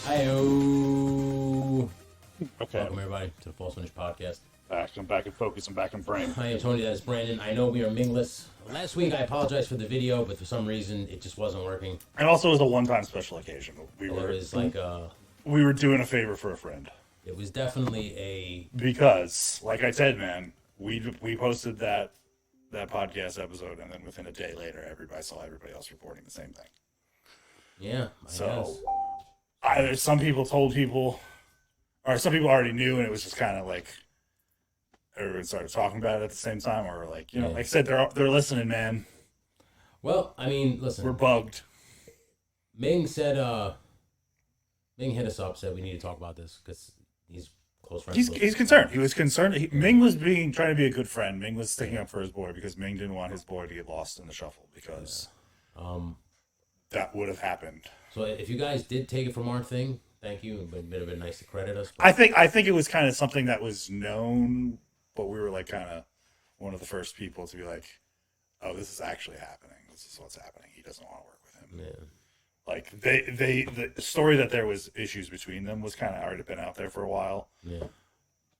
Hi-oh. Okay. Welcome, everybody, to the False Finish Podcast. I'm back in focus. I'm back in frame. I am Tony, that is Brandon. I know we are mingless. Last week, I apologize for the video, but for some reason, it just wasn't working. And also, it was a one-time special occasion. We were doing a favor for a friend. It was definitely because, like I said, man, we posted that podcast episode, and then within a day later, everybody saw everybody else reporting the same thing. Yeah. So either some people told people, or some people already knew, and it was just kind of like everyone started talking about it at the same time, or like, you know, like I said, they're listening, man. Well, I mean, listen, we're bugged. Ming hit us up, said we need to talk about this because he's close friends. He's concerned. He was concerned. Ming was trying to be a good friend. Ming was sticking up for his boy because Ming didn't want his boy to get lost in the shuffle because that would have happened. So if you guys did take it from our thing, thank you. It would have been nice to credit us. I think it was kind of something that was known, but we were like kind of one of the first people to be like, "Oh, this is actually happening. This is what's happening. He doesn't want to work with him." Yeah. Like the story that there was issues between them was kind of already been out there for a while. Yeah.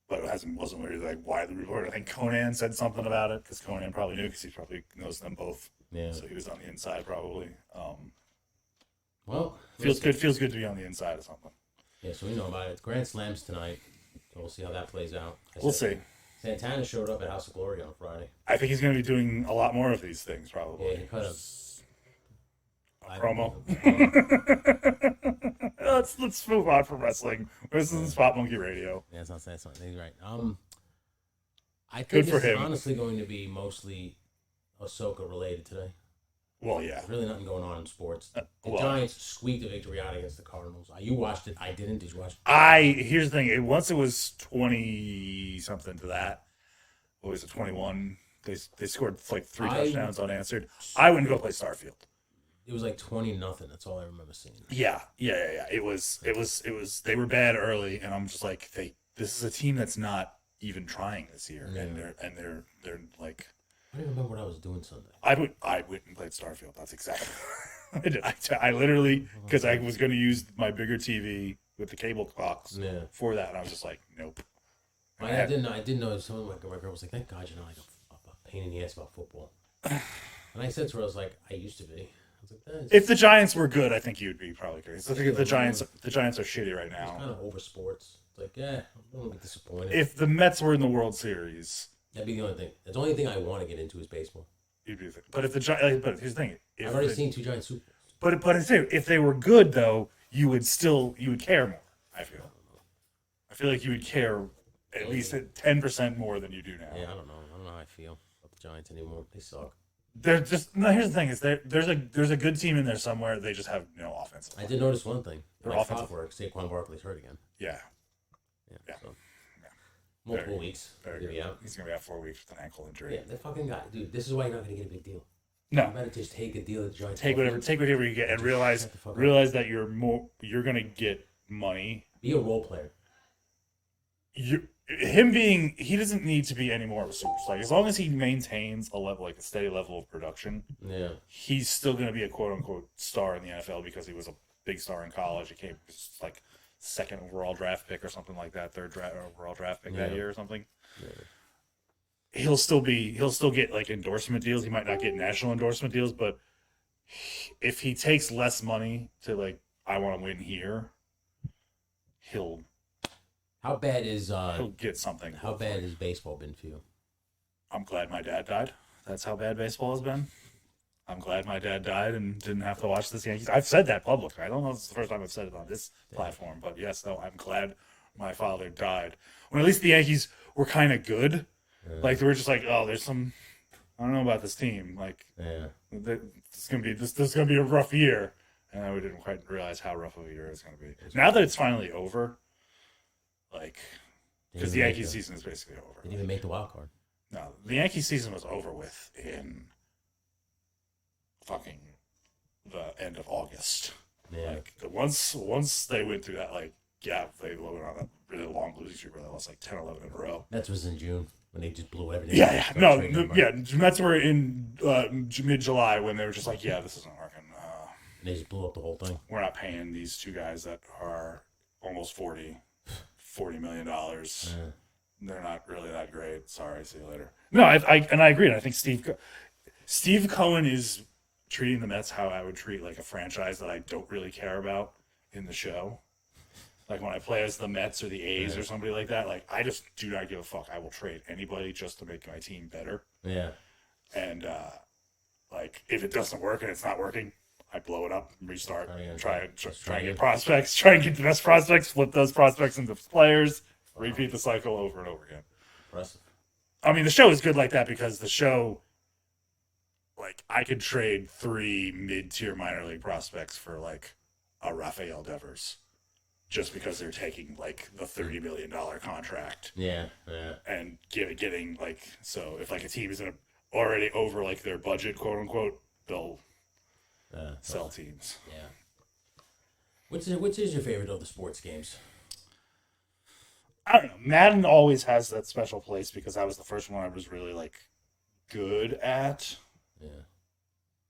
But it wasn't really like widely reported. I think Conan said something about it because Conan probably knew because he probably knows them both. Yeah. So he was on the inside probably. Well, feels good to be on the inside of something. Yeah, so we know about it. It's Grand Slams tonight, so we'll see how that plays out. We'll see. Santana showed up at House of Glory on Friday. I think he's going to be doing a lot more of these things probably. Yeah, he cut a promo. Let's move on from wrestling. This is Spot Monkey Radio. Yeah, it's not saying something. He's right. I think good for it's him. Honestly going to be mostly Ahsoka related today. Well, yeah. There's really nothing going on in sports. The Giants squeaked a victory out against the Cardinals. You watched it. I didn't. Did you watch it? Here's the thing. Once it was 20-something to that. What was it, 21? They scored like 3 touchdowns unanswered. I wouldn't go play Starfield. It was like 20-0. That's all I remember seeing. Yeah. It was. They were bad early, and I'm just like, this is a team that's not even trying this year, yeah. and they're like. I don't even remember what I was doing Sunday. I went and played Starfield. That's exactly what I did. I literally, because I was going to use my bigger TV with the cable box for that, and I was just like, nope. I didn't know. Someone my girl was like, thank God you're not like a pain in the ass about football. And I said to her, I was like, I used to be. I was like, if the Giants were good, I think you'd be probably curious. I think if the Giants are shitty right now. It's kind of over sports. It's like, I'm going to be disappointed. If the Mets were in the World Series. That'd be the only thing. The only thing I want to get into is baseball. You'd be, but if the Giants, but here's the thing. I've already seen 2 Giant Super But Bowls. if they were good though, you would care more. I feel like you would care at least 10% more than you do now. Yeah, I don't know how I feel about the Giants anymore. They suck. They're just here's the thing: is there's a good team in there somewhere. They just have no offense. I did notice one thing. Their offensive work. Saquon Barkley's hurt again. Yeah. So. Multiple weeks. Very good. He's going to be out 4 weeks with an ankle injury. Yeah, that fucking guy. Dude, this is why you're not going to get a big deal. No. You better just take a deal at the Giants. Take whatever you get and realize that you're going to get money. Be a role player. He doesn't need to be any more of a superstar. As long as he maintains a steady level of production, he's still going to be a quote unquote star in the NFL because he was a big star in college. He came like second overall draft pick or something like that, third overall draft pick that year or something. Yeah. He'll still get like endorsement deals. He might not get national endorsement deals, but if he takes less money to like, I want to win here, he'll get something. How bad has baseball been for you? I'm glad my dad died. That's how bad baseball has been. I'm glad my dad died and didn't have to watch this Yankees. I've said that publicly. I don't know if it's the first time I've said it on this platform, but yes, no, I'm glad my father died. When at least the Yankees were kind of good. Yeah. Like, they were just like, oh, there's some, I don't know about this team. Like, this is gonna be a rough year. And we didn't quite realize how rough of a year it was going to be. Now that it's finally over, like, because the Yankees season is basically over. Didn't even make the wild card. No, the Yankees season was over with in fucking the end of August. Yeah. Like, once they went through that, like, they went on a really long losing streak where they lost like 10, 11 in a row. That was in June when they just blew everything. Mets were in mid-July when they were just like, this isn't working. They just blew up the whole thing. We're not paying these two guys that are almost $40 million. They're not really that great. Sorry, see you later. No, I agree. And I think Steve Cohen is treating the Mets how I would treat like a franchise that I don't really care about in the show. Like when I play as the Mets or the A's or somebody like that, like I just do not give a fuck. I will trade anybody just to make my team better. Yeah. And like if it doesn't work and it's not working, I blow it up, restart, try and get prospects, try and get the best prospects, flip those prospects into players, repeat the cycle over and over again. Impressive. I mean, the show is good like that because the show, like, I could trade 3 mid-tier minor league prospects for, like, a Rafael Devers just because they're taking, like, the $30 million contract. Yeah. And getting, like, so if, like, a team is already over, like, their budget, quote-unquote, they'll sell teams. Yeah. Which is your favorite of the sports games? I don't know. Madden always has that special place because that was the first one I was really, like, good at. Yeah.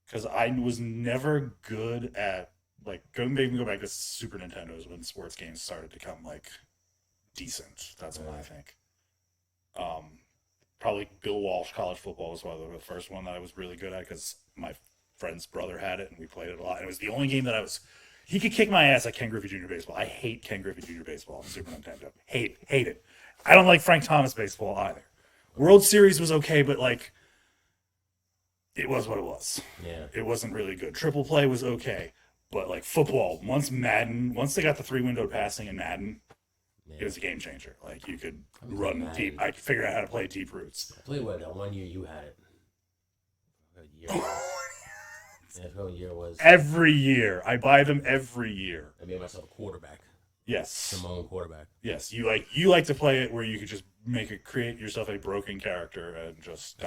Because I was never good at, like, go back to Super Nintendo's when sports games started to come, like, decent. That's what I think. Probably Bill Walsh College Football was one of the first one that I was really good at because my friend's brother had it and we played it a lot. And it was the only game that he could kick my ass at Ken Griffey Jr. Baseball. I hate Ken Griffey Jr. Baseball on Super Nintendo. Hate it. I don't like Frank Thomas Baseball either. World Series was okay, but, like, it was what it was. Yeah. It wasn't really good. Triple play was okay. But, like, football, once they got the 3-windowed passing in Madden, it was a game changer. Like, you could run deep. I could figure out how to play deep routes. I'll tell you what, that one year you had it. What year it was. Every year. I buy them every year. I made myself a quarterback. Yes. My own quarterback. Yes. You like to play it where you could just create yourself a broken character and just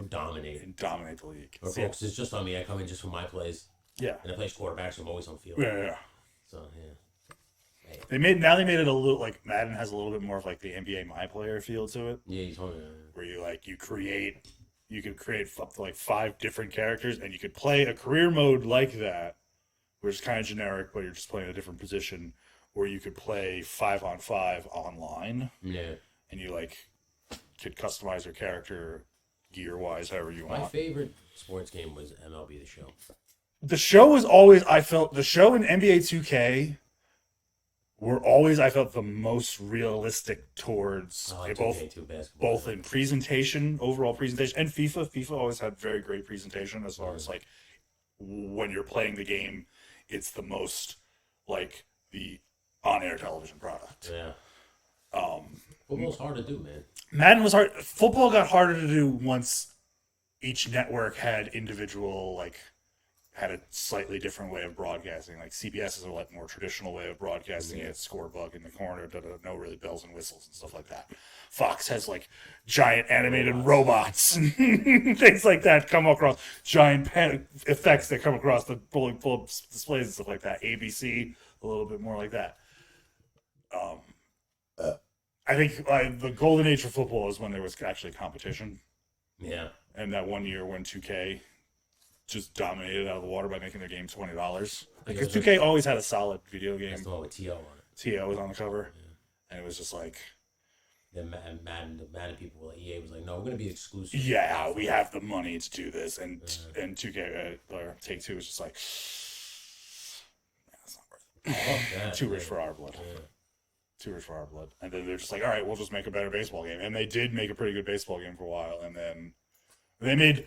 dominate the league. Or folks, it's just on me. I come in just for my plays. Yeah. And I play quarterback, so I'm always on the field. Yeah. So, yeah. Hey. They made it a little, like, Madden has a little bit more of, like, the NBA My Player feel to it. Yeah, you told me that. Where you could create up to, like, 5 different characters, and you could play a career mode like that, which is kind of generic, but you're just playing a different position, or you could play 5-on-5 online. Yeah. And you, like, could customize your character gear-wise, however you want. My favorite sports game was MLB The Show. The show was always, the show in NBA 2K were always, I felt, the most realistic towards both in presentation, overall presentation, and FIFA. FIFA always had very great presentation as far as, like, when you're playing the game, it's the most, like, the on-air television product. Yeah. Football's hard to do, man. Madden was hard. Football got harder to do once each network had individual, like, had a slightly different way of broadcasting. Like, CBS is a like more traditional way of broadcasting. It score bug in the corner, no really bells and whistles and stuff like that. Fox has, like, giant animated robots and things like that come across, giant effects that come across the pull-up displays and stuff like that. ABC, a little bit more like that. I think the golden age for football is when there was actually competition. Yeah. And that one year when 2K just dominated out of the water by making their game $20. Because 2K always had a solid video game. That's the one with T.O. on it. T.O. was on the cover. Yeah. And it was just like... The Madden people, like, EA was like, no, we're going to be exclusive. Yeah, we have the money to do this. And 2K, or Take-Two was just like... That's not worth it. Too rich for our blood. Yeah. Too rich for our blood. And then they're just like, all right, we'll just make a better baseball game. And they did make a pretty good baseball game for a while. And then they made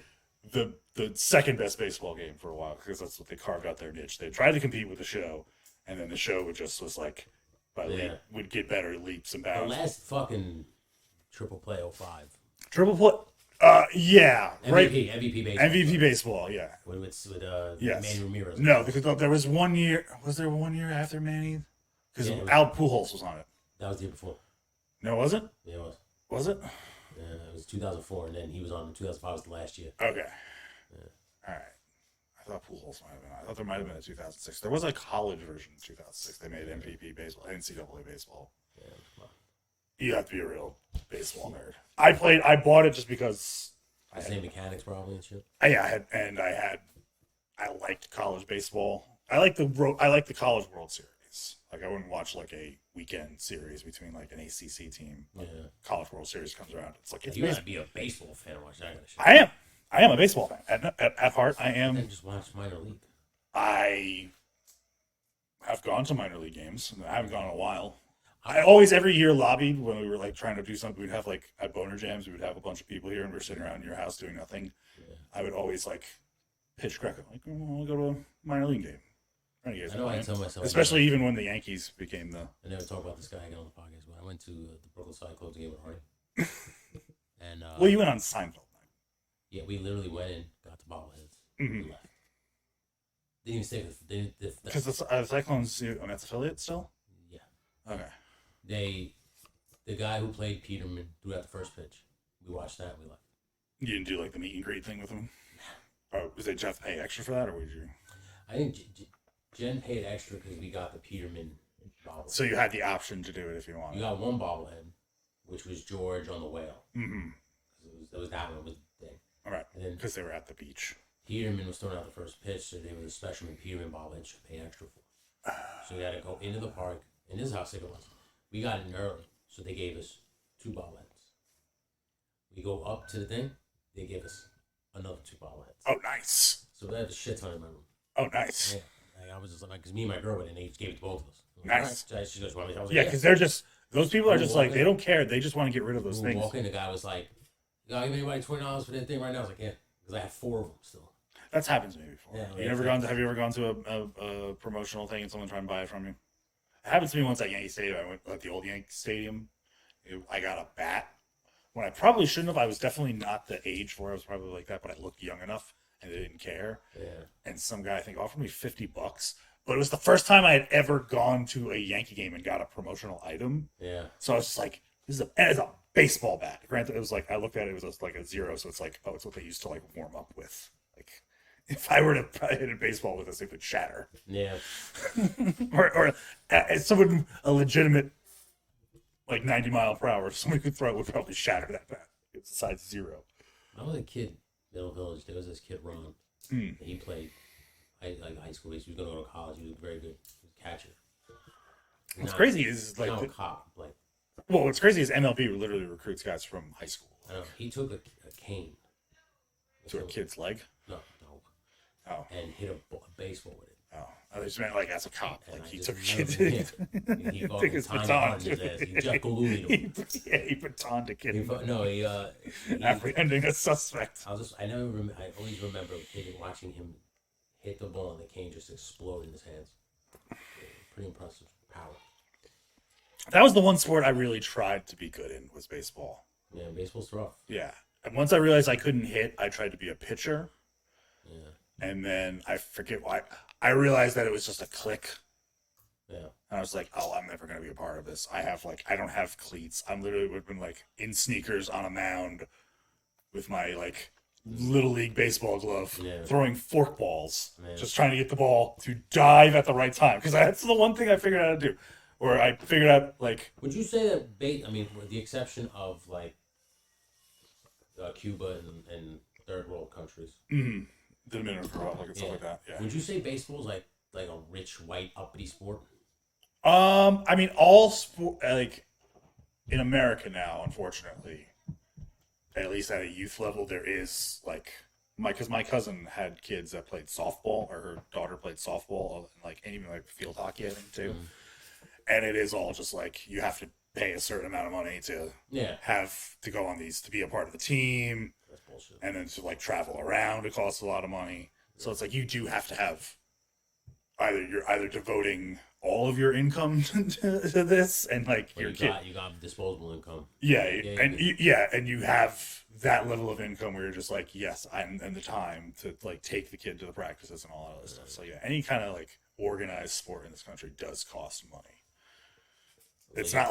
the second best baseball game for a while because that's what they carved out their niche. They tried to compete with the show, and then the show was like, would get better leaps and bounds. The last fucking Triple Play 05. Triple Play? Yeah. MVP, right. MVP baseball. MVP baseball, yeah. With yes. Manny Ramirez. No, because there was 1 year. Was there 1 year after Manny? Because Al Pujols was on it. That was the year before. No, was it? Yeah, it was. Was it? Yeah, it was 2004, and then he was on in 2005 was the last year. Okay. Yeah. All right. I thought Pujols might have been. I thought there might have been a 2006. There was a college version of 2006. They made MVP baseball, NCAA baseball. Yeah. Well, you have to be a real baseball nerd. I bought it just because. Same mechanics probably and shit. I liked college baseball. I like the College World Series. Like I wouldn't watch like a weekend series between like an ACC team. Like, Yeah. College World Series comes around. It's like it's You gotta amazing. be a baseball fan to watch that kind of shit. I am a baseball fan. At heart, I am. And just watch minor league. I have gone to minor league games. I haven't gone in a while. I always every year lobbied when we were like trying to do something. We'd have like at Boner Jams, we would have a bunch of people here, and we were sitting around in your house doing nothing. Yeah. I would always like pitch Greco, like we'll go to a minor league game. I know I tell myself, especially even when the Yankees became the. I never talk about this guy again on the podcast, but I went to the Brooklyn Cyclones game with Hardy. And well, you went on Seinfeld night. Yeah, we literally went in, got the bobbleheads, Mm-hmm. we left. Didn't even stay with Because the Cyclones, that's affiliate still. Yeah. Okay. The guy who played Peterman threw out the first pitch. We watched that. And we left. You didn't do like the meet and greet thing with him. Oh, was it Jeff pay extra for that, or would you? I think Jen paid extra because we got the Peterman bobblehead. So you had the option to do it if you wanted. You got one bobblehead, which was George on the whale. Mm-hmm. It was that one was the thing. All right. Because they were at the beach. Peterman was throwing out the first pitch, so they were the specialman Peterman bobblehead should pay extra for. So we had to go into the park, and this is how sick it was. We got in early, so they gave us 2 bobbleheads. We go up to the thing, they gave us another 2 bobbleheads. Oh, nice. So we had a shit ton in my room. Oh, nice. Yeah, I was just like, because me and my girl went in, they just gave it to both of us. Nice. Right. She goes, well, yeah, because they're just, those people are just like, they don't care. They just want to get rid of those things. Walking, the guy was like, "You gotta give anybody $20 for that thing right now?" I was like, "Yeah," because I have 4 of them still. That's happened to me before. Yeah, Have you ever gone to a promotional thing and someone trying to buy it from you? It happened to me once at Yankee Stadium. I went at the old Yankee Stadium. I got a bat when I probably shouldn't have. I was definitely not the age for it. I was probably like that, but I looked young enough and they didn't care. Yeah. And some guy I think offered me $50, but it was the first time I had ever gone to a Yankee game and got a promotional item. Yeah. So I was just like, it's a baseball bat. Granted, it was like I looked at it, it was like a 0, so it's like, oh, it's what they used to like warm up with. Like if I were to hit a baseball with this, it would shatter. Yeah. or someone a legitimate like 90 mile per hour, if somebody could throw it, would probably shatter that bat. It's a size 0. I was a kid, Middle Village. There was this kid Ron. Mm. He played like high school. He was going to go to college. He was very good. He was a catcher. What's crazy is like a cop. Like, well, what's crazy is MLB literally recruits guys from high school. I know. He took a cane to a kid's leg. No. Oh. And hit a baseball with it. Oh, I just meant like as a cop, And like I he just took remember, he took his time baton. on his ass. He Jeff Galooly him. He batoned a kid. He Apprehending a suspect. I always remember watching him hit the ball and the cane just explode in his hands. Pretty impressive power. That was the one sport I really tried to be good in, was baseball. Yeah, baseball's rough. Yeah. And once I realized I couldn't hit, I tried to be a pitcher. Yeah. And then I forget why. I realized that it was just a click. Yeah. And I was like, oh, I'm never going to be a part of this. I don't have cleats. I'm literally would have been like in sneakers on a mound with my like little league baseball glove, throwing fork balls, just trying to get the ball to dive at the right time. Because that's the one thing I figured out how to do. Or I figured out like. Would you say that with the exception of like Cuba and third world countries, the Dominican Republic and stuff like that? Yeah. Would you say baseball's like a rich white uppity sport? I mean, all sport like in America now, unfortunately, at least at a youth level, there is like because my cousin had kids that played softball, or her daughter played softball, and even like field hockey, I think too. Mm-hmm. And it is all just like you have to pay a certain amount of money to have to go on these to be a part of the team. That's bullshit. And then to like travel around, it costs a lot of money. Yeah. So it's like you do have to have you're either devoting all of your income to this, and like you got disposable income. Yeah, and you have that level of income where you're just like, yes, and the time to like take the kid to the practices and all that other stuff. So yeah, any kind of like organized sport in this country does cost money. It's not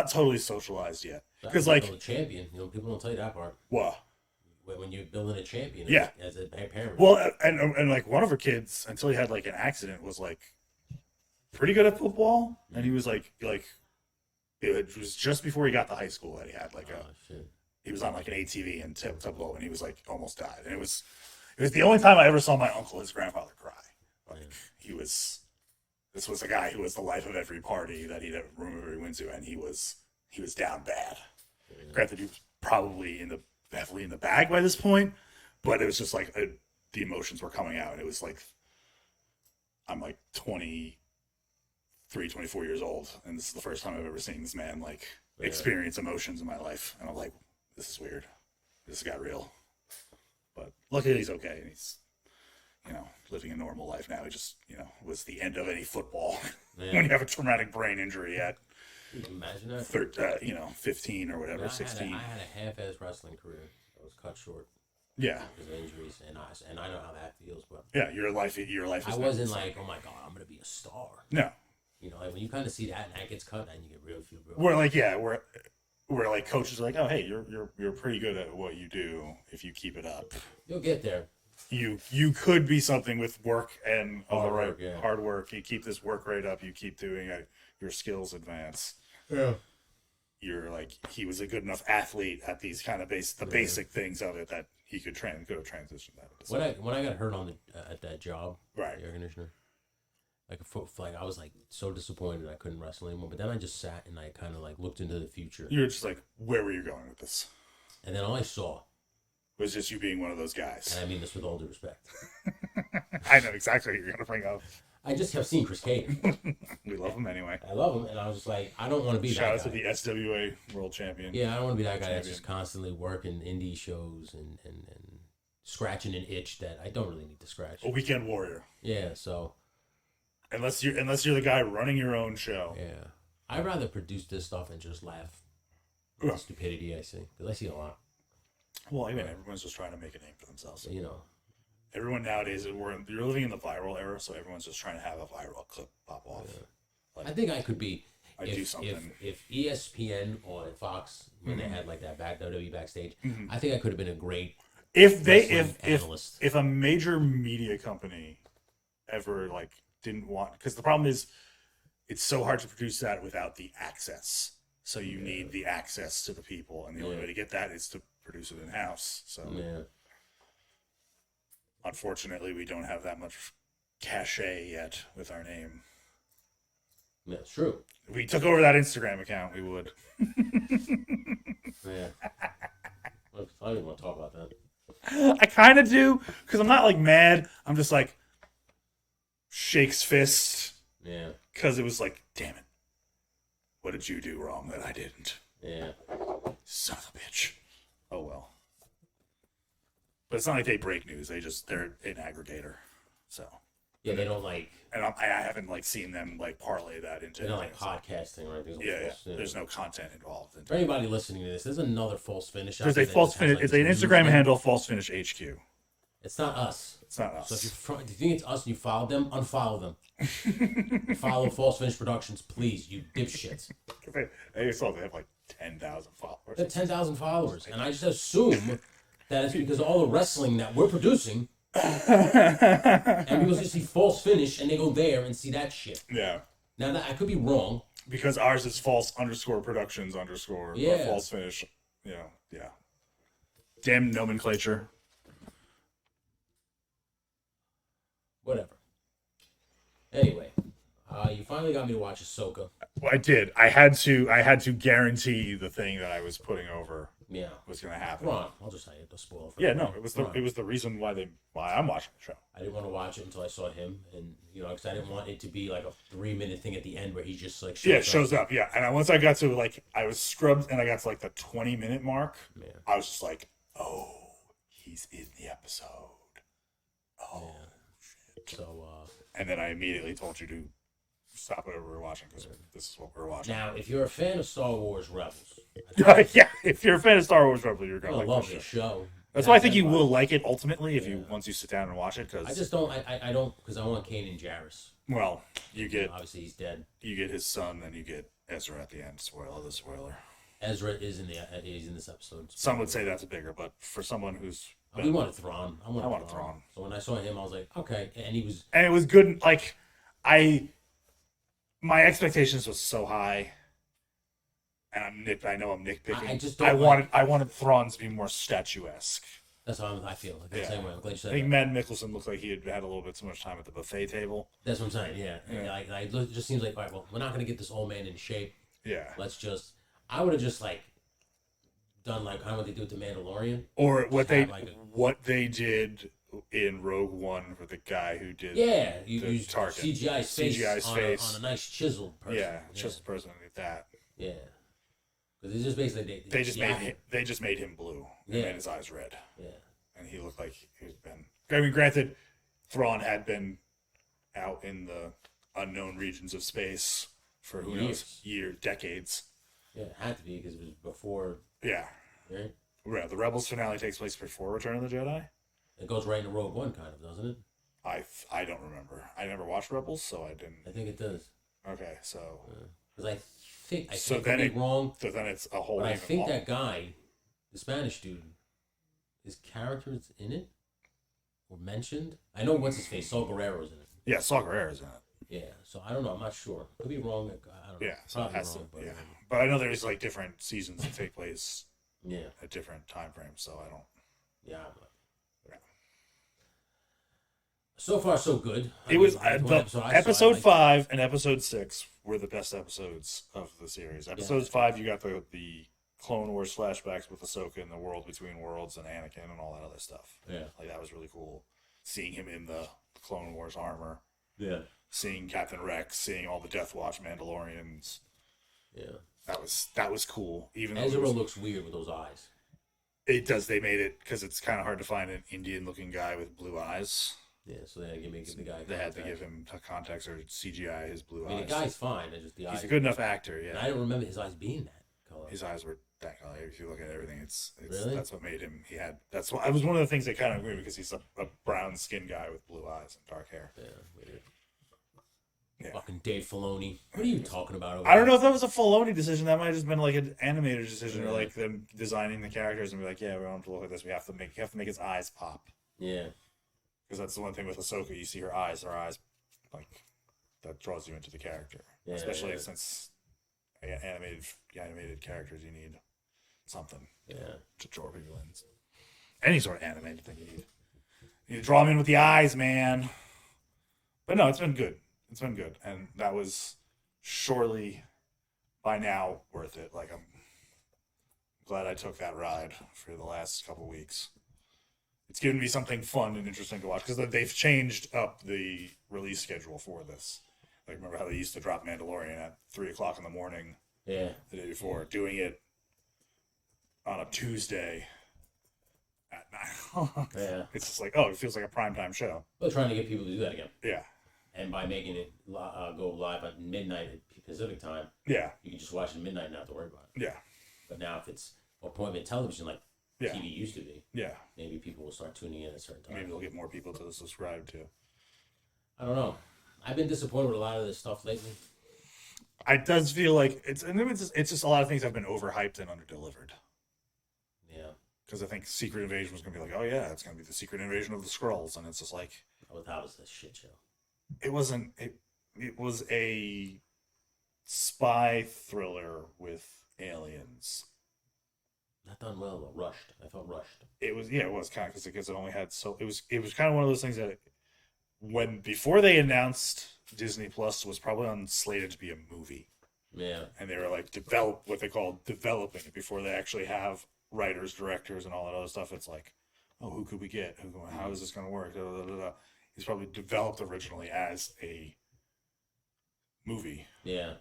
totally socialized yet. Because like a champion, people don't tell you that part. What? When you're building a champion, as a parent. Well, and like one of her kids, until he had like an accident, was like pretty good at football, and he was like it was just before he got to high school that he had like he was on like an ATV in Tupelo, and he was like almost died, and it was the only time I ever saw my uncle, his grandfather, cry. Like this was a guy who was the life of every party that he'd ever room he went to, and he was down bad. Yeah. Granted, he was probably heavily in the bag by this point, but it was just like the emotions were coming out, and it was like I'm like 23, 24 years old, and this is the first time I've ever seen this man like experience emotions in my life, and I'm like, this is weird. This got real. But luckily he's okay, and he's living a normal life now. He just was the end of any football when you have a traumatic brain injury at imagine that 15 or whatever, 16. I had a half-ass wrestling career that was cut short. Yeah, because of injuries, and I know how that feels. But yeah, your life. I wasn't like, oh my god, I'm gonna be a star. No, like when you kind of see that and that gets cut, and you get real. We're like coaches are like, oh hey, you're pretty good at what you do. If you keep it up, you'll get there. You could be something with work and hard work. You keep this work rate up. You keep doing it. Your skills advance. Yeah. You're like, he was a good enough athlete at these kind of basic things of it that he could go transition that. When I got hurt at that job, right, the air conditioner, like I was like so disappointed I couldn't wrestle anymore. But then I just sat and I kind of like looked into the future. You're just like, where were you going with this? And then all I saw was just you being one of those guys. And I mean this with all due respect. I know exactly what you're gonna bring up. I just have seen Chris Caden. We love him anyway. I love him, and I was just like, I don't want to be Shout that guy. Shout out to the SWA world champion. Yeah, I don't want to be that guy that's just constantly working indie shows and scratching an itch that I don't really need to scratch. A weekend warrior. Yeah, so unless you're the guy running your own show. Yeah, I'd rather produce this stuff and just laugh at the stupidity I see, because I see a lot. Well, I mean, everyone's just trying to make a name for themselves. everyone nowadays, you're living in the viral era, so everyone's just trying to have a viral clip pop off. Yeah. Like, I think I could be. do something. If ESPN or Fox, when they had like that WWE backstage, I think I could have been a great if a major media company ever like didn't want, because the problem is it's so hard to produce that without the access. So you need the access to the people, and the only way to get that is to produce it in house. So unfortunately, we don't have that much cachet yet with our name. That's true. If we took over that Instagram account, we would. Yeah. I don't even want to talk about that. I kind of do, because I'm not like mad. I'm just like shakes fist. Yeah. Because it was like, damn it. What did you do wrong that I didn't? Yeah. Son of a bitch. Oh well. But it's not like they break news. They're an aggregator. So. Yeah, they don't like. And I haven't like seen them like parlay that into. They don't like podcasting, right? There's no content involved. For anybody listening to this, there's another false finish. There's a false finish. It's an Instagram handle, false finish HQ. It's not us. It's not us. So if you think it's us and you follow them, unfollow them. Follow False Finish Productions, please, you dipshits. I saw they have like 10,000 followers. They have 10,000 followers, and I just assume that it's because of all the wrestling that we're producing. And people just see False Finish and they go there and see that shit. Yeah. Now that I could be wrong. Because ours is false_productions_ false finish. Yeah. Damn nomenclature. Whatever. Anyway, you finally got me to watch Ahsoka. Well, I did. I had to guarantee the thing that I was putting over. Yeah, was going to happen. Ron, I'll just say it to spoil. Yeah, no, it was the reason why I'm watching the show. I didn't want to watch it until I saw him, and because I didn't want it to be like a 3-minute thing at the end where he just like shows up. Yeah, and once I got to like I was scrubbed and I got to like the 20-minute mark. Yeah. I was just like, oh, he's in the episode. Oh, shit. So. And then I immediately told you to stop whatever we were watching because this is what we're watching. Now, if you're a fan of Star Wars Rebels, if you're a fan of Star Wars Rebels, you're gonna love the show. That's why I think you will like it ultimately once you sit down and watch it. Cause I just don't. I don't because I want Kanan Jarrus. Well, you get obviously he's dead. You get his son, and you get Ezra at the end. Spoiler. Ezra is he's in this episode. Some would say that's bigger, but for someone who's we wanted Thrawn. I wanted Thrawn. So when I saw him, I was like, okay, and it was good. Like my expectations was so high, and I know I'm nitpicking. I just don't. I wanted Thrawn to be more statuesque. That's how I feel. Like the Yeah. same way. I'm glad you I said think that. Matt Mickelson looked like he had a little bit too much time at the buffet table. That's what I'm saying. Yeah. Yeah. It just seems like, all right, well, we're not gonna get this old man in shape. Yeah. Let's just. I would have just like done like kind of what they do with the Mandalorian. Or what they did in Rogue One for the guy who did Yeah, you the use Tarkin. CGI's face, CGI's face. on a nice chiseled person. Yeah, just the person like that. Yeah, because it's just basically They just made him blue and Yeah. made his eyes red, Yeah, and he looked like he's been. I mean, granted, Thrawn had been out in the unknown regions of space for who knows decades. yeah, it had to be because it was before. Yeah, Right, yeah. The Rebels finale takes place before Return of the Jedi. it goes right into Rogue One, kind of, doesn't it? I don't remember. I never watched Rebels, so I didn't. I think it does. Okay, so Because I think So could then be it- wrong, so then it's a whole. but I even think long- that guy, the Spanish dude, his character is in it or mentioned. I know what's his face, Saul Guerrero's in it. Yeah, Saw Gerrera's in it. Yeah, so I don't know. I'm not sure. Could be wrong. I don't know. Yeah, so it Probably has to. wrong, but Yeah, but I know there's like different seasons that take place yeah, at different time frames, so I don't. yeah. I'm not. Yeah. So far, so good. It was the one the episode I saw, I episode liked. 5 and episode 6 were the best episodes of the series. Episode 5, you got the Clone Wars flashbacks with Ahsoka in the world between worlds and Anakin and all that other stuff. Yeah, Like that was really cool. Seeing him in the Clone Wars armor, yeah, seeing Captain Rex, seeing all the Death Watch Mandalorians. yeah. That was cool. Even though Ezra looks weird with those eyes. it does, they made it because it's kind of hard to find an Indian-looking guy with blue eyes. Yeah, so they had to give the guy. They had to contact. give him context or CGI his blue I mean, eyes. the guy's fine. It's just the eyes. He's a good enough actor. And Yeah, I don't remember his eyes being that color. his eyes were that color. If you look at everything, it's Really? that's what made him. He had that's what. I was one of the things that kind of weird because he's a brown skinned guy with blue eyes and dark hair. Yeah, weird. Yeah. Fucking Dave Filoni. What are you talking about? Over I don't there? know if that was a Filoni decision. That might have just been like an animator decision, or Yeah. like them designing the characters and be like, yeah, we don't have to look at this. We have to make his eyes pop. Yeah, Because that's the one thing with Ahsoka. You see her eyes, like, that draws you into the character. Yeah, Especially yeah. since animated characters, you need something yeah. to draw people in. Any sort of animated thing you need. You need to draw them in with the eyes, man. But no, it's been good. It's been good. And that was surely, by now, worth it. Like, I'm glad I took that ride for the last couple weeks. It's given me something fun and interesting to watch because they've changed up the release schedule for this. Like, remember how they used to drop Mandalorian at 3 o'clock in the morning Yeah, the day before, doing it on a Tuesday at 9. yeah. It's just like, oh, it feels like a primetime show. We're trying to get people to do that again, Yeah. and by making it go live at midnight at Pacific time, Yeah. you can just watch it at midnight and not have to worry about it. Yeah. But now, if it's appointment television like Yeah. TV used to be, Yeah. maybe people will start tuning in at a certain time. Maybe they'll get more people to subscribe to. I don't know. I've been disappointed with a lot of this stuff lately. It does feel like it's just a lot of things have been overhyped and underdelivered. Yeah, Because I think Secret Invasion was going to be like, oh yeah, it's going to be the Secret Invasion of the Skrulls, and it's just like that was a shit show. it wasn't. It was a spy thriller with aliens. Not done well though. Rushed. I felt rushed. It was kind of because it only had it was kind of one of those things that before they announced Disney Plus was probably on slated to be a movie, Yeah, and they were like developing it before they actually have writers, directors, and all that other stuff. It's like, oh, who could we get? How is this going to work? Da, da, da, da. It's probably developed originally as a movie. yeah.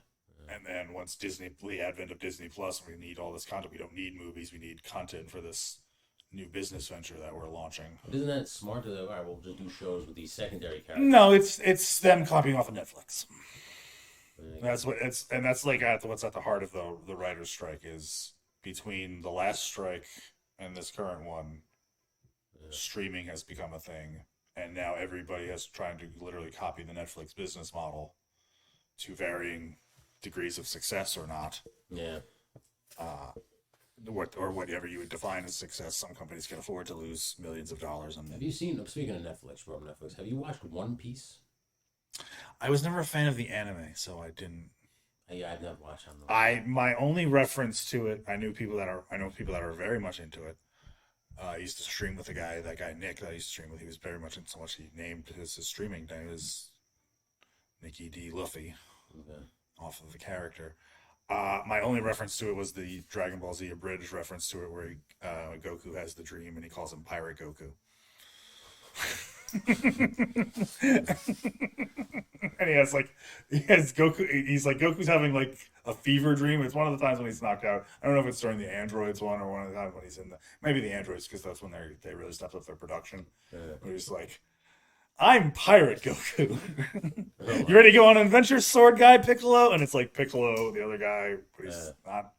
And then once the advent of Disney Plus, we need all this content. We don't need movies. We need content for this new business venture that we're launching. But isn't that smart to all right, we'll just do shows with these secondary characters? No, it's them copying off of Netflix. Like, That's what it's, and that's like what's at the heart of the writers' strike is between the last strike and this current one. Streaming has become a thing, and now everybody is trying to literally copy the Netflix business model to varying degrees of success or not. yeah. Whatever you would define as success. Some companies can afford to lose millions of dollars. Have you seen? Speaking of Netflix, from Netflix, have you watched One Piece? I was never a fan of the anime, so I didn't. Yeah, I've never watched. I don't know. My only reference to it, I know people that are very much into it. I used to stream with that guy Nick that I used to stream with. He was very much into so much he named his streaming name as Nicky D. Luffy, off of the character. My only reference to it was the Dragon Ball Z abridged reference to it, where Goku has the dream and he calls him Pirate Goku. And he has Goku. He's like, Goku's having like a fever dream. It's one of the times when he's knocked out. I don't know if it's during the androids one or one of the times when he's in maybe the androids, because that's when they really stepped up their production. But he's like, I'm Pirate Goku. You ready to go on an adventure, sword guy Piccolo? And it's like Piccolo, the other guy, but he's not.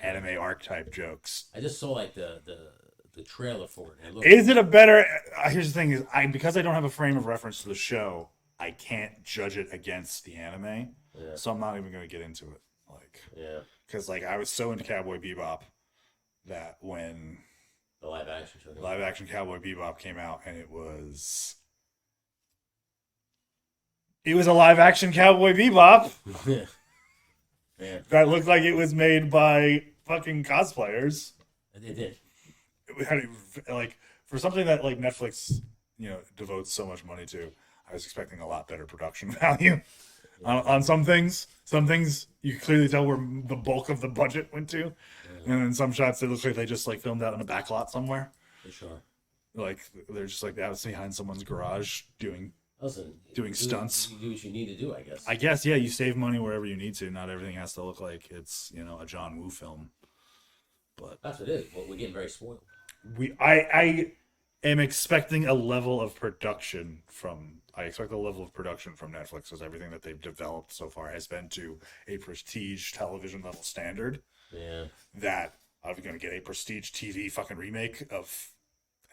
Anime archetype jokes. I just saw like the trailer for it. Is it a better? Here's the thing: because I don't have a frame of reference to the show, I can't judge it against the anime. Yeah. So I'm not even going to get into it. Because I was so into Cowboy Bebop that when the live action show, live action Cowboy Bebop came out, and it was a live action Cowboy Bebop. Yeah. That looked like it was made by fucking cosplayers. It did. It had for something that like Netflix, devotes so much money to. I was expecting a lot better production value on some things. Some things you can clearly tell where the bulk of the budget went to, and in some shots it looks like they just like filmed out in a back lot somewhere. For sure. Like they're just like out behind someone's garage doing stunts. You do what you need to do, I guess. I guess, yeah. You save money wherever you need to. Not everything has to look like it's a John Woo film. But that's what it is. Well, we're getting very spoiled. I am expecting a level of production from. I expect a level of production from Netflix, because everything that they've developed so far has been to a prestige television level standard. Yeah. That I'm going to get a prestige TV fucking remake of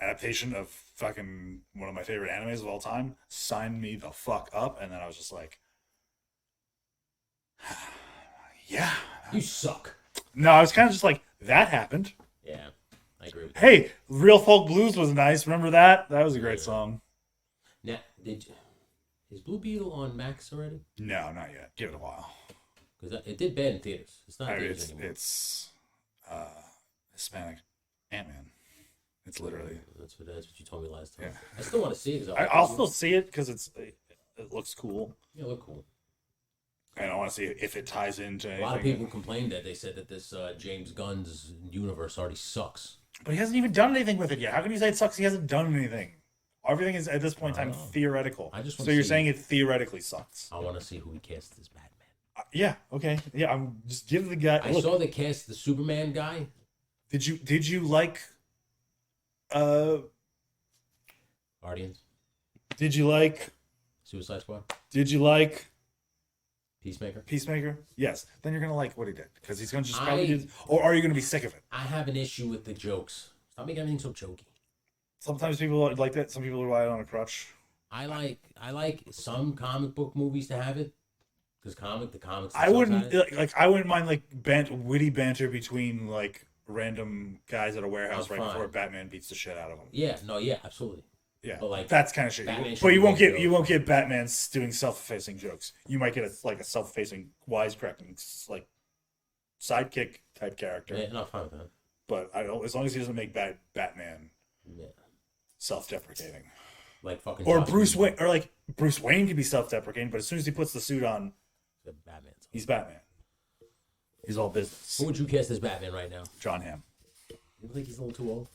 adaptation of fucking one of my favorite animes of all time. Sign me the fuck up. And then I was just like, yeah. You suck. No, I was kind of just like, that happened. Yeah, I agree with Hey, Real Folk Blues was nice. Remember that? That was a great song. Now, is Blue Beetle on Max already? No, not yet. Give it a while. Because it did bad in theaters. It's not in theaters anymore. It's Hispanic Ant-Man. It's literally. That's what you told me last time. Yeah. I still want to see it. I'll still see it because it looks cool. Yeah, it look cool. And I want to see if it ties into anything. A lot of people complained that they said that this James Gunn's universe already sucks. But he hasn't even done anything with it yet. How can you say it sucks? He hasn't done anything. Everything is, at this point in time, theoretical. So you're saying it theoretically sucks. I want to see who he cast as Batman. Yeah, okay. Yeah, I'm just give the guy. I saw they cast the Superman guy. Did you like Guardians? Did you like Suicide Squad? Did you like Peacemaker? Yes. Then you're gonna like what he did, because he's gonna just probably do. Or are you gonna be sick of it? I have an issue with the jokes. Stop making everything so jokey. Sometimes people like that. Some people rely on a crutch. I like some comic book movies to have it, because the comics. I wouldn't mind like witty banter between like random guys at a warehouse right before Batman beats the shit out of them. Yeah, absolutely. Yeah, but like that's kind of shit. But you won't get Batman doing self-effacing jokes. You might get a self-effacing wisecracking like sidekick type character. Yeah, not fine with that. But as long as he doesn't make Batman self-deprecating. Like fucking. Or Bruce Wayne, or like Bruce Wayne can be self-deprecating, but as soon as he puts the suit on, he's Batman. He's all business. Who would you cast as Batman right now? John Hamm. You think he's a little too old?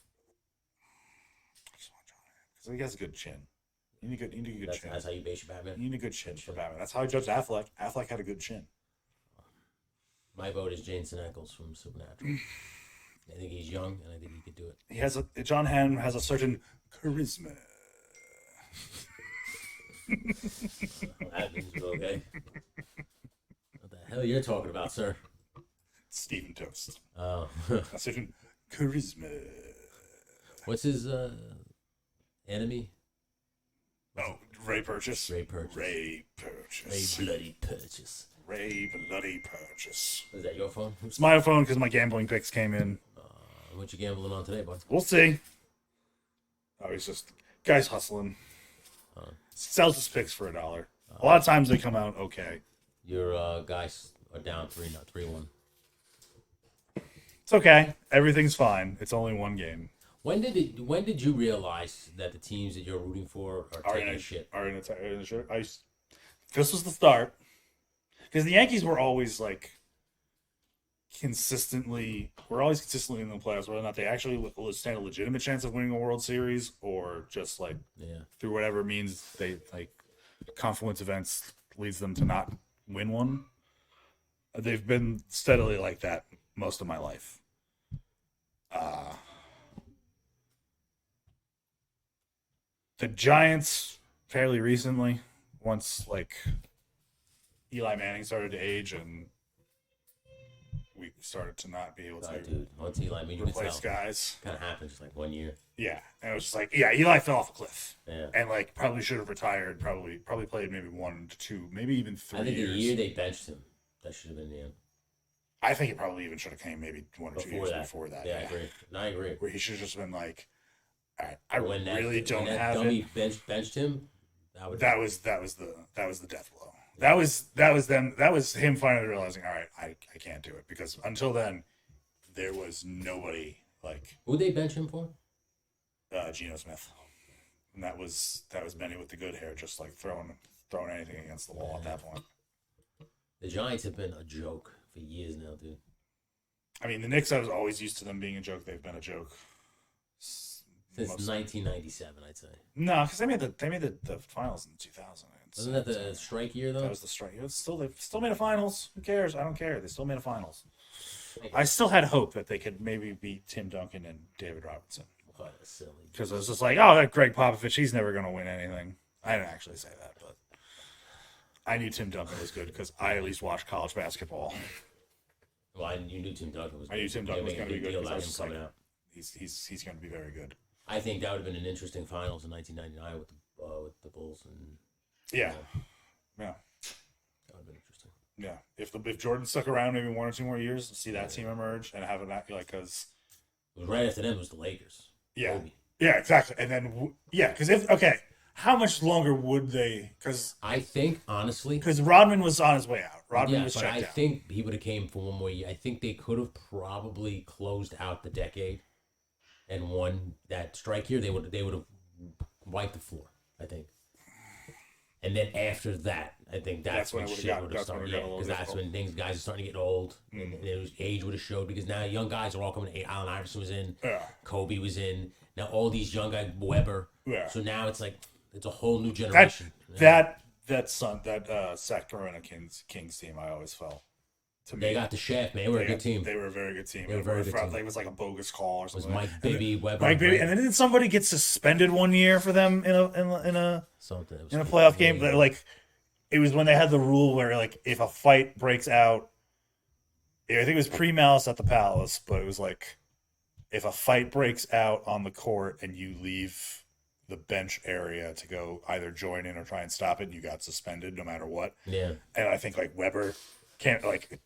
I just want John Hamm because he has a good chin. You need a good chin. That's how you base your Batman. You need a good chin for Batman. That's how I judged Affleck. Affleck had a good chin. My vote is Jensen Ackles from Supernatural. I think he's young, and I think he could do it. John Hamm has a certain charisma. That means okay. What the hell you're talking about, sir? Stephen Toast. Oh. A certain charisma. What's his enemy? Oh, Ray Purchase. Ray Purchase. Ray Purchase. Ray Bloody Purchase. Ray Bloody Purchase. Is that your phone? It's my phone because my gambling picks came in. What you gambling on today, bud? We'll see. Oh, he's just guy's hustling. Sells his picks for $1. A lot of times they come out okay. Your guys are down 3-1. It's okay. Everything's fine. It's only one game. When did you realize that the teams that you're rooting for are taking a shit? This was the start. Because the Yankees were always like consistently in the playoffs, whether or not they actually stand a legitimate chance of winning a World Series or just like through whatever means they like confluence events leads them to not win one. They've been steadily like that most of my life. The Giants fairly recently, once like Eli Manning started to age and we started to not be able to Dude, once Eli, I mean, you replace guys. Kind of happened just like 1 year. Yeah, and it was just like, Eli fell off a cliff. Yeah. And like probably should have retired. Probably played maybe 1 to 2, maybe even 3 I think years. the year they benched him, that should have been the end. I think it probably even should have came maybe 1 or 2 years before that. Yeah, I agree. No, I agree. Where he should have just been like, all right, I when really don't when have that dummy it. benched him. That was the death blow. That was them. That was him finally realizing, all right, I can't do it, because until then, there was nobody like. Who'd they bench him for? Geno Smith, and that was Benny with the good hair, just like throwing anything against the wall at that point. The Giants have been a joke for years now, dude. I mean, the Knicks, I was always used to them being a joke. They've been a joke Since 1997, I'd say. No, because they made the finals in 2000. Wasn't that the strike year though? That was the strike. They still made a finals. Who cares? I don't care. They still made a finals. I still had hope that they could maybe beat Tim Duncan and David Robinson. Oh, that's silly. Because I was just like, oh, that Greg Popovich, he's never going to win anything. I didn't actually say that, but I knew Tim Duncan was good because I at least watched college basketball. Well, you knew Tim Duncan was good. I knew Tim Duncan was going to be good because I was just like, out. He's going to be very good. I think that would have been an interesting finals in 1999 with the Bulls and yeah. that would have been interesting. Yeah, if Jordan stuck around maybe 1 or 2 more years, see that team emerge and have it like because right after them was the Lakers. Yeah, Kobe. Yeah, exactly. And then because how much longer would they? Because I think honestly, because Rodman was on his way out. Rodman was checked out. I think he would have came for 1 more year. I think they could have probably closed out the decade and won that strike year. They would have wiped the floor. I think. And then after that, I think that's when shit would have started. Yeah, because that's when guys are starting to get old, and age would have showed. Because now young guys are all coming. Allen Iverson was in, Kobe was in. Now all these young guys, Weber. Yeah. So now it's like it's a whole new generation. That Sacramento Kings team, I always felt. They got the shaft, man. They were a good team. They were a very good team. They were a very good team. It was like a bogus call or something. It was Mike Bibby, Weber. Mike Bibby, and then didn't somebody get suspended 1 year for them in a playoff game? Like it was when they had the rule where like if a fight breaks out, I think it was pre-Malice at the Palace, but it was like if a fight breaks out on the court and you leave the bench area to go either join in or try and stop it, you got suspended no matter what. Yeah. And I think like Weber can't like.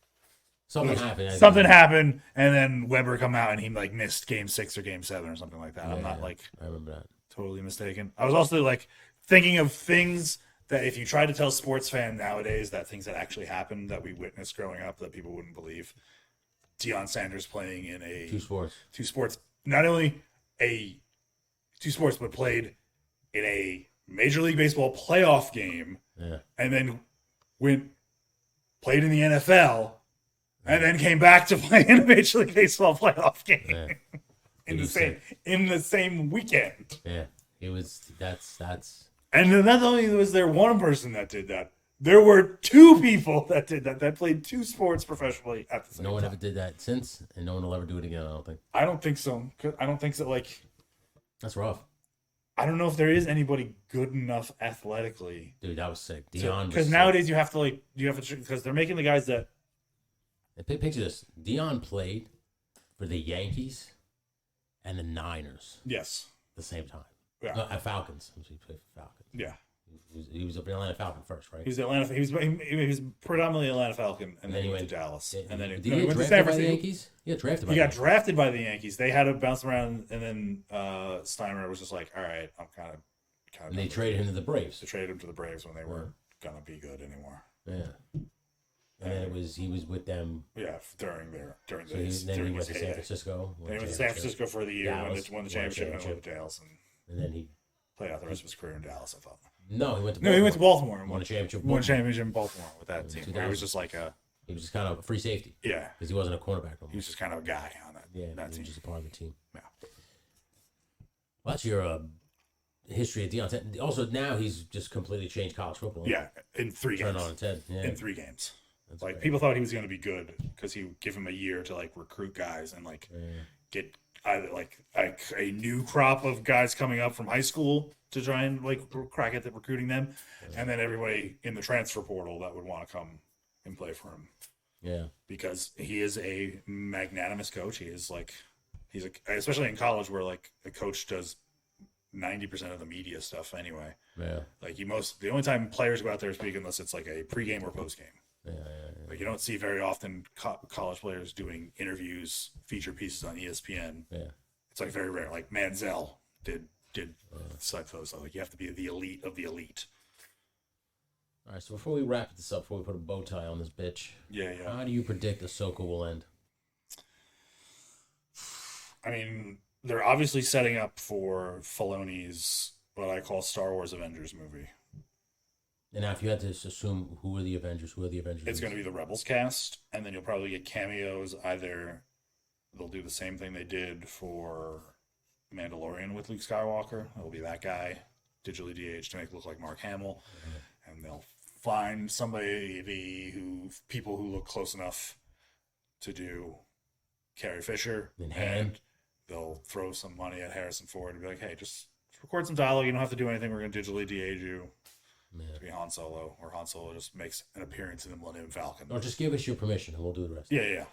Something happened. Something happened, and then Weber come out and he like missed Game 6 or Game 7 or something like that. Yeah, I'm not like I remember that. Totally mistaken. I was also like thinking of things that if you try to tell sports fan nowadays that things that actually happened that we witnessed growing up that people wouldn't believe. Deion Sanders playing in two sports, not only two sports, but played in a Major League Baseball playoff game, and then played in the NFL. And then came back to play in a Major League Baseball playoff game in the same weekend. Yeah, it was that's. And not only was there one person that did that, there were 2 people that did that played 2 sports professionally at the same time. No one ever did that since, and no one will ever do it again. I don't think. I don't think so. I don't think so. Like, that's rough. I don't know if there is anybody good enough athletically. Dude, that was sick. Deion. Because nowadays you have to because they're making the guys that. Picture this. Deion played for the Yankees and the Niners. Yes. At the same time. Yeah. No, at Falcons. He played for Falcons. Yeah. He was an Atlanta Falcon first, right? He was predominantly Atlanta Falcon, and then he went to Dallas. And then he went to San Francisco. By the Yankees? He got drafted by the Yankees. They had to bounce around, and then Steimer was just like, all right, I'm kind of. And they traded him to the Braves. They traded him to the Braves when they weren't gonna be good anymore. Yeah. And then he was with them. Yeah, during So then he went to San Francisco. Then he went to San Francisco for the year, Dallas, won the championship, and went to Dallas, and then he played out the rest of his career in Dallas. I thought. no, he went to No, he went to Baltimore and won a championship. Won a championship in Baltimore with that team. Where he was 2000. just like a He was just kind of a free safety yeah. because he wasn't a cornerback no more. He was just kind of a guy on that. Yeah, that he team. was just a part of the team. Yeah. Well, that's your history of Deion. Also, now he's just completely changed college football. Yeah, in 3 Turn games. on its head. Yeah. In 3 games. That's Like right. people thought he was going to be good because he would give him a year to like recruit guys and like get either like a new crop of guys coming up from high school to try and like crack at recruiting them, and then everybody in the transfer portal that would want to come and play for him. Yeah. Because he is a magnanimous coach. He is like especially in college where like the coach does 90% of the media stuff anyway. Yeah. Like the only time players go out there speak unless it's like a pregame or postgame. Yeah. Like you don't see very often college players doing interviews, feature pieces on ESPN. Yeah. It's like very rare. Like Manziel did such those. Like you have to be the elite of the elite. All right. So before we wrap this up, before we put a bow tie on this bitch, Yeah. how do you predict Ahsoka will end? I mean, they're obviously setting up for Filoni's what I call Star Wars Avengers movie. And now, if you had to assume who are the Avengers, It's going to be the Rebels cast, and then you'll probably get cameos. Either they'll do the same thing they did for Mandalorian with Luke Skywalker. It'll be that guy, digitally de-aged to make it look like Mark Hamill. And they'll find people who look close enough to do Carrie Fisher. And they'll throw some money at Harrison Ford and be like, hey, just record some dialogue. You don't have to do anything. We're going to digitally de-age you. To be Han Solo, or Han Solo just makes an appearance in the Millennium Falcon. Or just give us your permission and we'll do the rest. Yeah.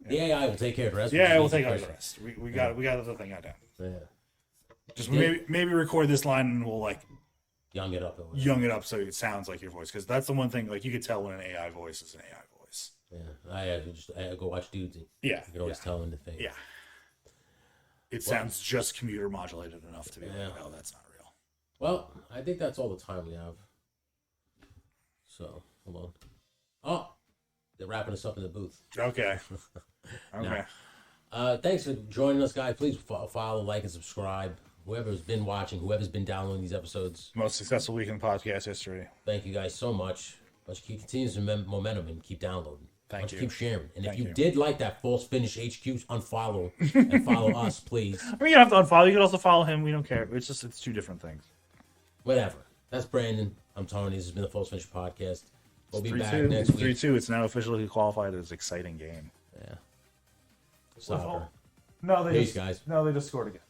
The AI will take care of the rest. Yeah, we'll take care of the rest. We got the thing out down. Yeah. Just maybe record this line and we'll like Young it up. young it up so it sounds like your voice, because that's the one thing like you could tell when an AI voice is an AI voice. Yeah. I go watch dudes. Yeah, You can always tell in the thing. Yeah. It sounds just computer modulated enough to be like, oh, that's not real. Well, I think that's all the time we have. So, hold on. Oh, they're wrapping us up in the booth. Okay. Okay. Thanks for joining us, guys. Please follow, like, and subscribe. Whoever's been watching, whoever's been downloading these episodes. Most successful week in podcast history. Thank you guys so much. Let's keep continuing some momentum and keep downloading. Thank you. Keep sharing. And if Thank you you. did like that false finish HQ, unfollow and follow us, please. I mean, you don't have to unfollow. You can also follow him. We don't care. It's 2 different things. Whatever. That's Brandon. I'm Tony. This has been the False Finish Podcast. We'll be back 3-2. next It's week. 3-2. It's now officially qualified as exciting game. Yeah. Soccer. No, Peace, guys. No, they just scored again.